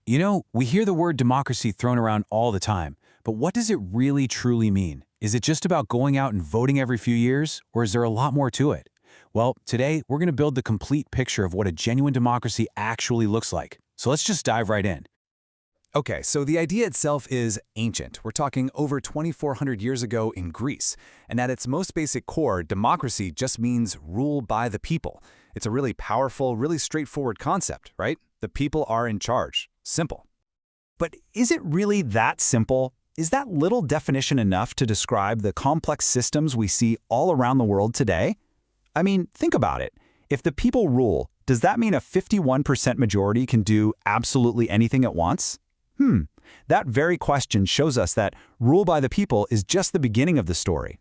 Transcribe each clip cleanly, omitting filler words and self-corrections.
You know, we hear the word democracy thrown around all the time, but what does it really truly mean? Is it just about going out and voting every few years, or is there a lot more to it? Well, today we're going to build the complete picture of what a genuine democracy actually looks like. So let's just dive right in. Okay, so the idea itself is ancient. We're talking over 2,400 years ago in Greece. And at its most basic core, democracy just means rule by the people. It's a really powerful, really straightforward concept, right? The people are in charge. Simple. But is it really that simple? Is that little definition enough to describe the complex systems we see all around the world today? I mean, think about it. If the people rule, does that mean a 51% majority can do absolutely anything at once? That very question shows us that rule by the people is just the beginning of the story.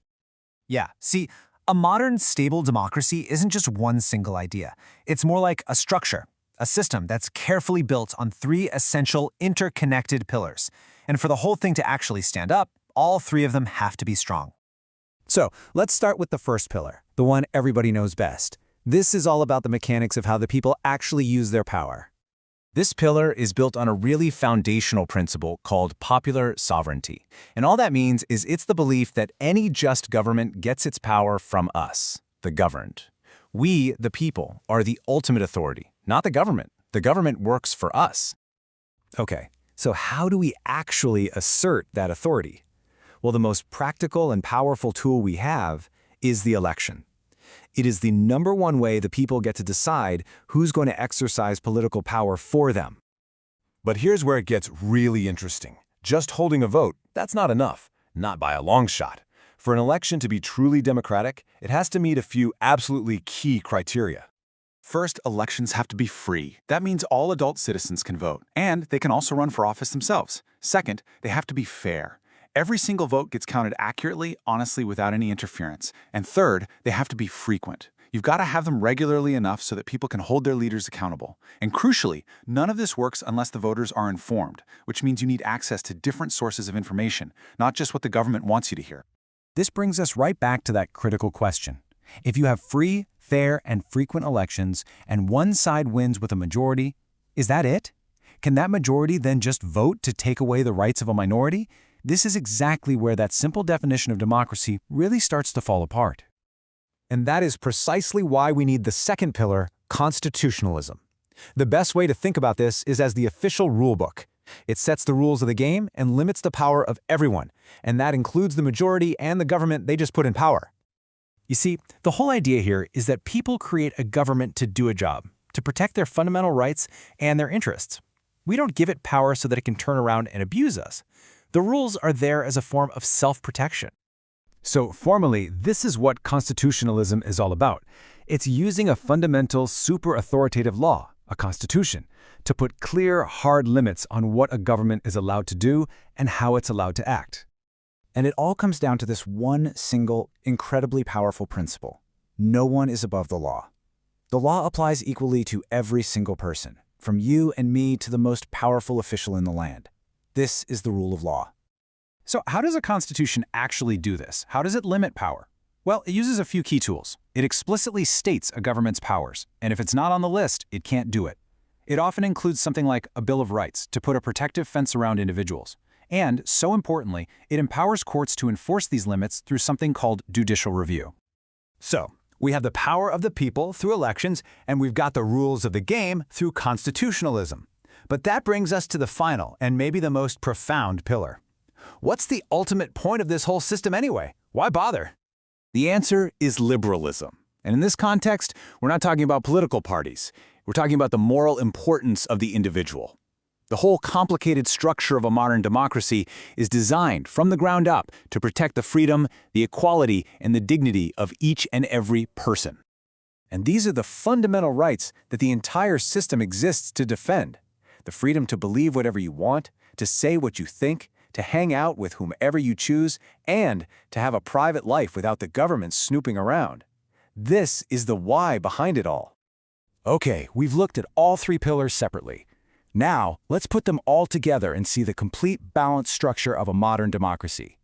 Yeah, see, a modern, stable democracy isn't just one single idea. It's more like a structure, a system that's carefully built on three essential interconnected pillars. And for the whole thing to actually stand up, all three of them have to be strong. So let's start with the first pillar, the one everybody knows best. This is all about the mechanics of how the people actually use their power. This pillar is built on a really foundational principle called popular sovereignty. And all that means is it's the belief that any just government gets its power from us, the governed. We, the people, are the ultimate authority, not the government. The government works for us. Okay, so how do we actually assert that authority? Well, the most practical and powerful tool we have is the election. It is the number one way the people get to decide who's going to exercise political power for them. But here's where it gets really interesting. Just holding a vote, that's not enough, not by a long shot. For an election to be truly democratic, it has to meet a few absolutely key criteria. First, elections have to be free. That means all adult citizens can vote, and they can also run for office themselves. Second, they have to be fair. Every single vote gets counted accurately, honestly, without any interference. And third, they have to be frequent. You've got to have them regularly enough so that people can hold their leaders accountable. And crucially, none of this works unless the voters are informed, which means you need access to different sources of information, not just what the government wants you to hear. This brings us right back to that critical question. If you have free, fair, and frequent elections, and one side wins with a majority, is that it? Can that majority then just vote to take away the rights of a minority? This is exactly where that simple definition of democracy really starts to fall apart. And that is precisely why we need the second pillar, constitutionalism. The best way to think about this is as the official rulebook. It sets the rules of the game and limits the power of everyone, and that includes the majority and the government they just put in power. You see, the whole idea here is that people create a government to do a job, to protect their fundamental rights and their interests. We don't give it power so that it can turn around and abuse us. The rules are there as a form of self-protection. So formally, this is what constitutionalism is all about. It's using a fundamental, super-authoritative law, a constitution, to put clear, hard limits on what a government is allowed to do and how it's allowed to act. And it all comes down to this one single, incredibly powerful principle. No one is above the law. The law applies equally to every single person, from you and me to the most powerful official in the land. This is the rule of law. So how does a constitution actually do this? How does it limit power? Well, it uses a few key tools. It explicitly states a government's powers, and if it's not on the list, it can't do it. It often includes something like a Bill of Rights to put a protective fence around individuals. And, so importantly, it empowers courts to enforce these limits through something called judicial review. So, we have the power of the people through elections, and we've got the rules of the game through constitutionalism. But that brings us to the final and maybe the most profound pillar. What's the ultimate point of this whole system anyway? Why bother? The answer is liberalism. And in this context, we're not talking about political parties. We're talking about the moral importance of the individual. The whole complicated structure of a modern democracy is designed from the ground up to protect the freedom, the equality, and the dignity of each and every person. And these are the fundamental rights that the entire system exists to defend. The freedom to believe whatever you want, to say what you think, to hang out with whomever you choose, and to have a private life without the government snooping around. This is the why behind it all. Okay, we've looked at all three pillars separately. Now, let's put them all together and see the complete balanced structure of a modern democracy.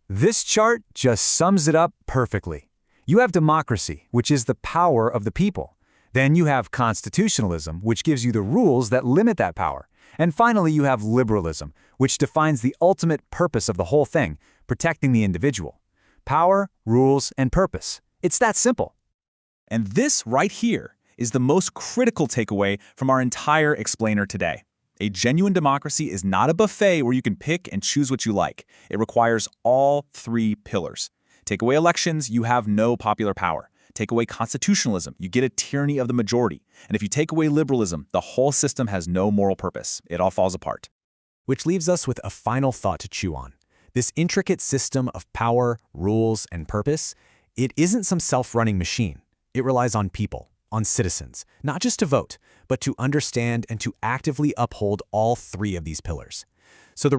This chart just sums it up perfectly. You have democracy, which is the power of the people. Then you have constitutionalism, which gives you the rules that limit that power. And finally, you have liberalism, which defines the ultimate purpose of the whole thing, protecting the individual. Power, rules, and purpose. It's that simple. And this right here is the most critical takeaway from our entire explainer today. A genuine democracy is not a buffet where you can pick and choose what you like. It requires all three pillars. Take away elections, you have no popular power. Take away constitutionalism, you get a tyranny of the majority. And if you take away liberalism, the whole system has no moral purpose. It all falls apart. Which leaves us with a final thought to chew on. This intricate system of power, rules, and purpose, it isn't some self-running machine. It relies on people, on citizens, not just to vote, but to understand and to actively uphold all three of these pillars. So the